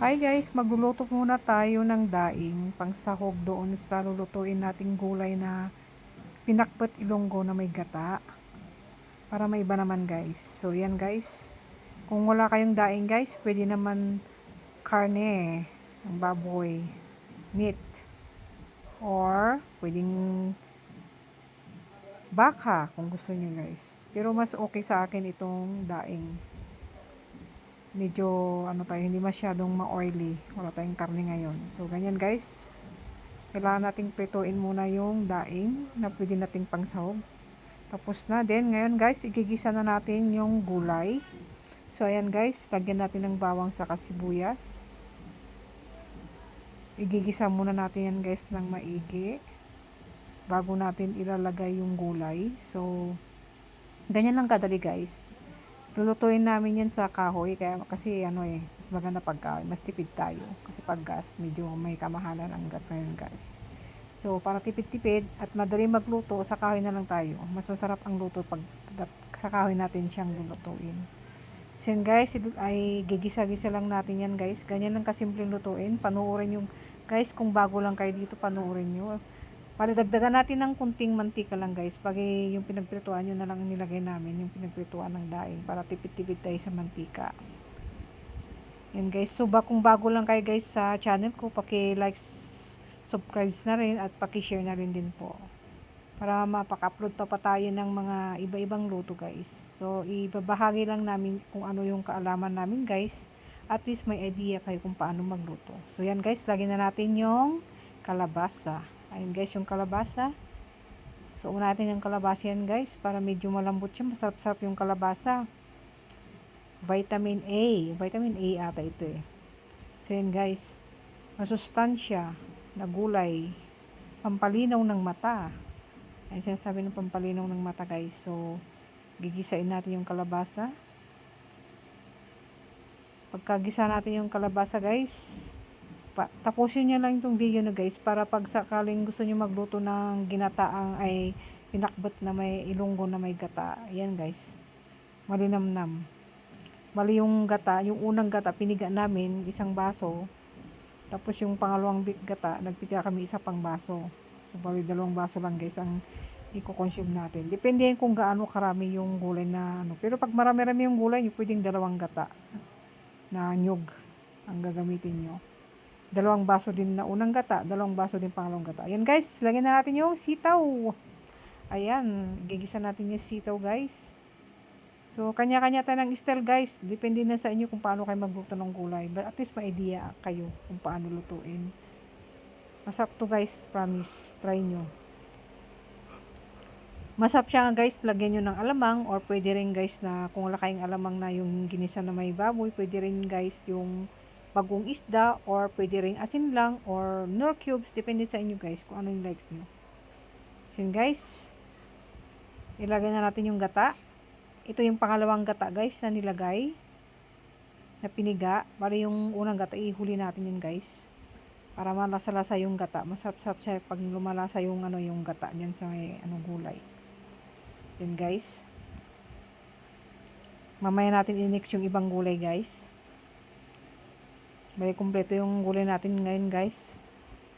Hi guys, magluluto muna tayo ng daing pangsahog doon sa lulutuin nating gulay na pinakbet ilonggo na may gata. Para may iba naman guys. So yan guys. Kung wala kayong daing guys, pwede naman karne ng baboy, meat, or pwedeng baka kung gusto niyo guys. Pero mas okay sa akin itong daing. Medyo hindi masyadong ma-oily. Wala tayong karne ngayon. So ganyan guys. Kailangan nating prituin muna yung daing na pwede nating pangsahog. Tapos na din. Ngayon guys, igigisa na natin yung gulay. So ayan guys, lagyan natin ng bawang sa sibuyas. Igigisa muna natin yan guys ng maigi bago natin ilalagay yung gulay. So ganyan lang kadali guys. Lulutuin namin yan sa kahoy kasi mas maganda pag mas tipid tayo kasi pag gas medyo may kamahalan ang gas ngayon guys. So para tipid-tipid at madali magluto, sa kahoy na lang tayo. Mas masarap ang luto pag sa kahoy natin siyang lulutuin. So yan guys, ay gigisa-gisa lang natin yan guys. Ganyan lang kasimpleng lutuin. Panuorin yung guys, kung bago lang kayo dito, panuorin nyo. Dagdagan natin ng kunting mantika lang guys. Pag yung pinagprituan nyo na lang nilagay namin, yung pinagprituan ng daing para tipid-tipid tayo sa mantika. Yan guys. So kung bago lang kayo guys sa channel ko, paki-like, subscribe na rin at paki-share na rin din po. Para mapaka-upload pa tayo ng mga iba-ibang luto guys. So ibabahagi lang namin kung ano yung kaalaman namin guys. At least may idea kayo kung paano magluto. So yan guys, lagyan na natin yung kalabasa. Ayun guys, yung kalabasa. So una natin yung kalabasa yan guys para medyo malambot siya. Masarap-sarap yung kalabasa. Vitamin A. Vitamin A ata ito eh. So yan guys, masustansya na gulay. Pampalinaw ng mata. Ayun sinasabi ng pampalinaw ng mata guys. So gigisain natin yung kalabasa. Pagkagisa natin yung kalabasa guys, tapusin nyo lang itong video na guys para pag sakaling gusto nyo magluto ng ginataang ay pinakbet na may ilonggo na may gata. Ayan guys, malinamnam. Bali yung gata, yung unang gata piniga namin isang baso. Tapos yung pangalawang gata nagpiga kami isa pang baso. So bali 2 baso lang guys ang i-consume natin. Depende kung gaano karami yung gulay na Pero pag marami-rami yung gulay, pwedeng 2 gata na nyug ang gagamitin nyo. 2 baso din na unang gata, 2 baso din pangalawang gata. Ayan guys, lagyan na natin yung sitaw. Ayan, gigisa natin yung sitaw guys. So, kanya-kanya tayo ng style guys. Depende na sa inyo kung paano kayo magluto ng gulay. But at least may idea kayo kung paano lutuin. Masarap to guys, promise. Try nyo. Masarap siya guys, lagyan nyo ng alamang or pwede rin guys na kung wala kayong alamang na yung ginisa na may baboy, pwede rin guys yung bagong isda or pwede rin asin lang or nor cubes, depende sa inyo guys kung ano yung likes nyo. So guys, ilagay na natin yung gata. Ito yung pangalawang gata guys na nilagay na piniga. Bali yung unang gata ihuli natin yun guys para malasa-lasa yung gata. Masarap-sarap siya pag lumalasa yung yung gata niyan sa may gulay. Yun guys, mamaya natin i-mix yung ibang gulay guys. May kumpleto yung gulay natin ngayon guys.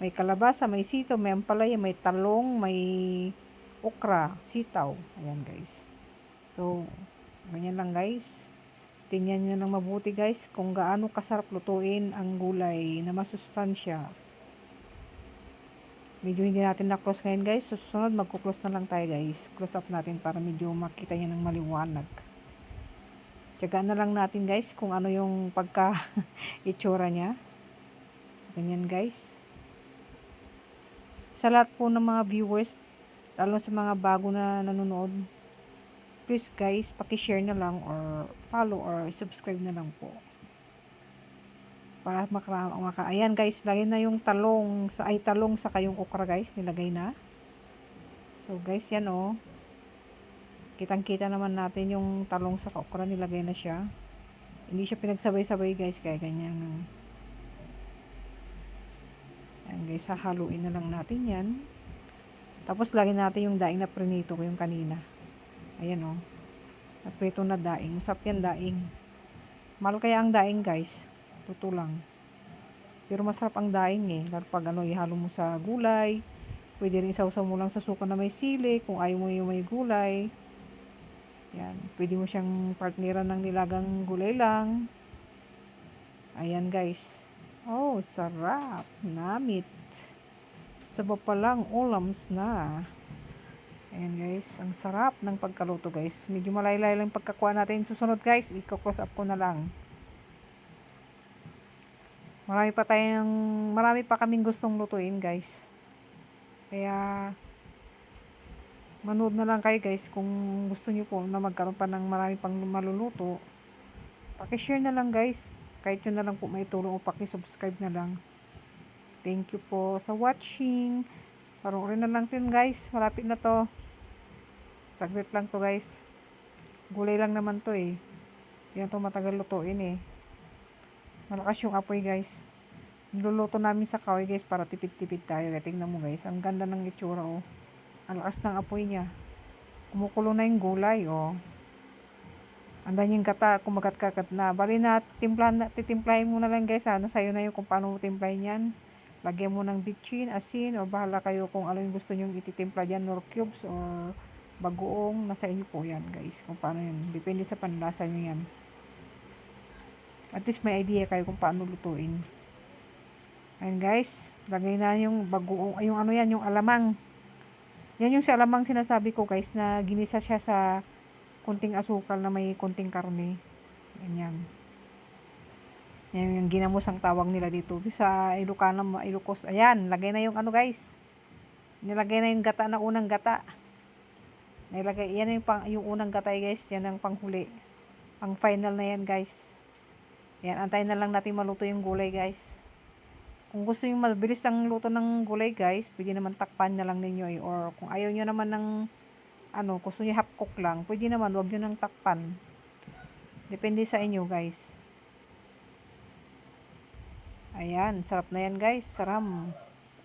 May kalabasa, may sitaw, may ampalaya, may talong, may okra, sitaw. Ayan guys. So, ganyan lang guys. Tingnan nyo ng mabuti guys kung gaano kasarap lutuin ang gulay na masustansya. Medyo hindi natin na-close ngayon guys. Susunod magkuklose na lang tayo guys. Close up natin para medyo makita nyo ng maliwanag. Tiyagaan na lang natin guys kung ano yung pagka itsura niya. Ganyan guys. Sa lahat po ng mga viewers, lalo sa mga bago na nanonood, please guys, paki-share na lang or follow or subscribe na lang po. Para ayan guys, lagay na yung talong sa kayong okra guys, nilagay na. So guys, yan oh. Kitang-kita naman natin yung talong sa okra, nilagay na siya. Hindi siya pinagsabay-sabay guys, kaya ganyan. Ayan guys, hahaluin na lang natin yan. Tapos lagyan natin yung daing na prinito ko yung kanina. Ayan oh. Naprito na daing. Masarap yan daing. Mahal kaya ang daing guys. Totoo lang. Pero masarap ang daing eh. Lalo pag ihalo mo sa gulay. Pwede rin isawsaw mo lang sa suka na may sili kung ayaw mo yung may gulay. Yan. Pwede mo siyang partneran ng nilagang gulay lang. Ayan guys. Oh, sarap. Namit. Sabay pa lang, ulams na. Ayan guys, ang sarap ng pagkaluto guys. Medyo malaylay lang pagkakuha natin. Susunod guys, i-close up ko na lang. Marami pa kaming gustong lutuin guys. Kaya, manood na lang kayo guys kung gusto nyo po na magkaroon pa ng marami pang maluluto. Paki-share na lang guys. Kahit yun na lang po may tulong o paki-subscribe na lang. Thank you po sa watching. Paruorin na lang din guys. Malapit na to. Saglit lang to guys. Gulay lang naman to eh. Yan to matagal lutuin eh. Malakas yung apoy guys. Niluluto namin sa kahoy guys para tipid-tipid tayo. Tingnan mo guys. Ang ganda ng itsura oh. Ang lakas ng apoy niya. Kumukulo na yung gulay oh. Andan yung gata, kumagat-kagat na. Bali na, titimplahin mo na lang guys ha. Nasa'yo na yung kung paano mo timplahin yan. Lagyan mo ng bitchin, asin, o bahala kayo kung ano yung gusto nyong ititimpla dyan, nor cubes, o bagoong. Nasa inyo po yan guys. Kung paano yan. Depende sa panlasa nyo yan. At least may idea kayo kung paano lutuin. Ayan guys. Lagay na yung bagoong, yung ano yan, yung alamang. Yan yung sa alamang sinasabi ko guys, na ginisa siya sa kunting asukal na may kunting karne. Ganyan. Yan yung ginamos ang tawag nila dito. Sa Ilocos. Ayan, lagay na yung ano guys. Nilagay na yung gata na unang gata. Nilagay, yan yung unang gata guys. Yan ang panghuli. Ang final na yan guys. Yan, antayin na lang natin maluto yung gulay guys. Kung gusto yung mabilis ang luto ng gulay guys, pwede naman takpan na lang ninyo eh. Or kung ayaw nyo naman ng gusto nyo half cook lang, pwede naman, wag nyo nang takpan. Depende sa inyo guys. Ayan, sarap na yan guys. Saram.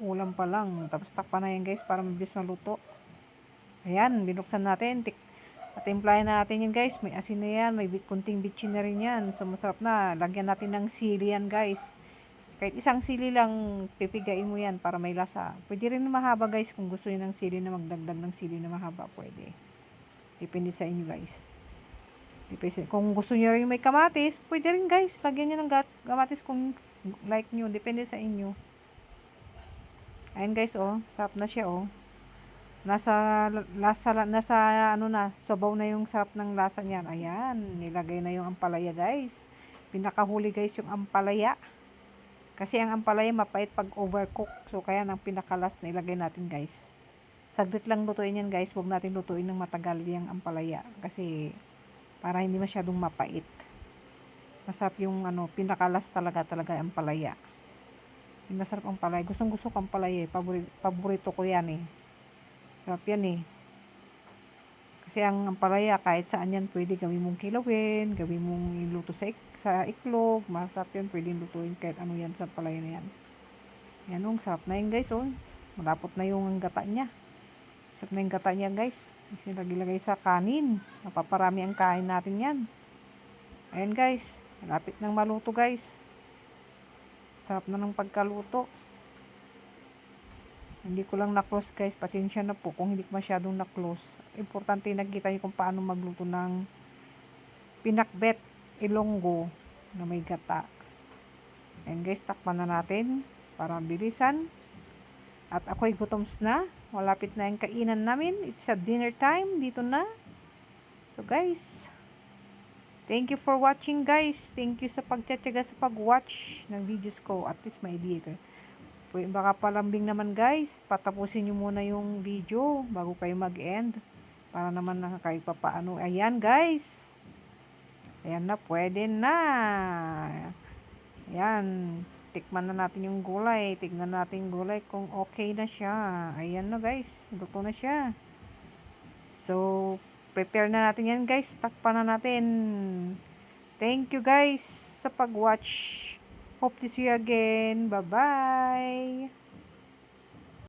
Ulam pa lang. Tapos takpan na yan guys para mabilis maluto. Ayan, binuksan natin. Timplahin natin yan guys. May asin na yan. May kunting bitchin na rin yan. So masarap na. Lagyan natin ng sili yan guys. Kahit isang sili lang, pipigain mo yan para may lasa. Pwede rin mahaba guys. Kung gusto nyo ng sili na magdagdag ng sili na mahaba, pwede. Depende sa inyo guys. Kung gusto nyo rin may kamatis, pwede rin guys. Lagyan nyo ng kamatis kung like nyo. Depende sa inyo. Ayan guys oh. Sarap na siya oh. Nasa sabaw na yung sarap ng lasa niyan. Ayan. Nilagay na yung ampalaya guys. Pinakahuli guys yung ampalaya. Kasi ang ampalaya mapait pag overcook. So kaya nang pinakalas na ilagay natin guys. Saglit lang lutuin yan guys. Huwag natin lutuin ng matagal yung ampalaya. Kasi para hindi masyadong mapait. Masarap yung pinakalas talaga ang ampalaya. Yung masarap ang ampalaya. Gustong gusto ko ampalaya eh. Paborito ko yan eh. Sarap yan eh. Kasi ang ampalaya kahit saan yan pwede gawin mong kilawin. Gawin mong iluto sa iklog. Masarap yan. Pwede lutuin kahit ano yan sa ampalaya na yan. Yan oh. Sarap na yan guys oh. Malapot na yung gata niya. Sarap na yung gata niya guys. Kasi lagay sa kanin. Napaparami ang kain natin yan. Ayan guys. Malapit nang maluto guys. Sarap na ng pagkaluto. Hindi ko lang na-close guys. Pasensya na po kung hindi ko masyadong na-close. Importante nakita nyo kung paano magluto ng pinakbet ilonggo na may gata. Ayan guys. Takpan na natin para bilisan. At ako'y gutoms na. Malapit na yung kainan namin. It's a dinner time. Dito na. So guys, thank you for watching guys. Thank you sa pagtsatsaga sa pag-watch ng videos ko. At least may idea kayo. Baka palambing naman guys. Patapusin nyo muna yung video bago kayo mag-end. Para naman kahit pa paano. Ayan guys. Ayan na. Pwede na. Ayan. Tikman na natin yung gulay. Tignan natin yung gulay kung okay na siya. Ayan na guys. Luto na siya. So, prepare na natin yan guys. Takpan na natin. Thank you guys sa pag-watch. Hope to see you again. Bye-bye.